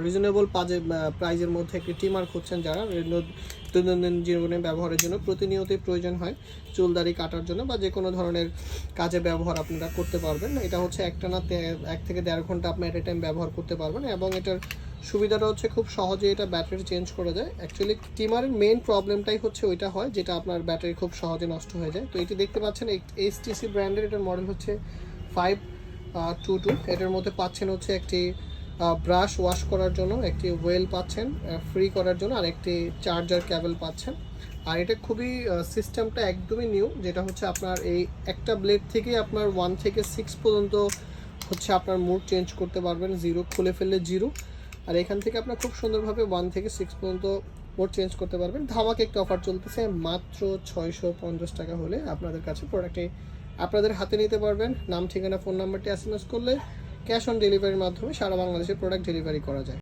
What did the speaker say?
Reasonable প্রাইজের মধ্যে একটি ট্রিমার খুঁজছেন যারা, দৈনন্দিন জীবনে ব্যবহারের জন্য প্রতিনিয়তই প্রয়োজন হয়, চুলদাড়ি কাটার জন্য বা যে কোনো ধরনের কাজে ব্যবহার আপনারা করতে পারবেন। এটা হচ্ছে একটানা 1 থেকে 1.5 ঘন্টা আপনি এট এ টাইম ব্যবহার করতে পারবেন, এবং এটার সুবিধাটা হচ্ছে খুব সহজে এটা ব্যাটারি চেঞ্জ করে যায়। অ্যাকচুয়ালি ট্রিমারের মেইন প্রবলেমটাই হচ্ছে ওইটা হয়, যেটা আপনার ব্যাটারি খুব সহজে নষ্ট হয়ে যায়। তো এটি দেখতে পাচ্ছেন HTC ব্র্যান্ডের, এটার মডেল হচ্ছে 522। এটার মধ্যে পাচ্ছেন হচ্ছে একটি ব্রাশ ওয়াশ করার জন্য, একটি ওয়েল পাচ্ছেন ফ্রি করার জন্য, আর একটি চার্জার কেবল পাচ্ছেন। আর এটা খুবই সিস্টেমটা একদমই নিউ, যেটা হচ্ছে আপনার এই একটা ব্লেড থেকেই আপনার 1 থেকে 6 পর্যন্ত হচ্ছে আপনার মুড চেঞ্জ করতে পারবেন, 0 খুলে ফেললে 0, আর এখান থেকে আপনার খুব সুন্দরভাবে 1 থেকে 6 পর্যন্ত মোড চেঞ্জ করতে পারবেন। ধামাকে একটা অফার চলতেছে, মাত্র 650 টাকা হলে আপনাদের কাছে প্রোডাক্টটি আপনাদের হাতে নিতে পারবেন। নাম, ঠিকানা, ফোন নাম্বারটি SMS করলে ক্যাশ অন ডেলিভারির মাধ্যমে সারা বাংলাদেশে প্রোডাক্ট ডেলিভারি করা যায়।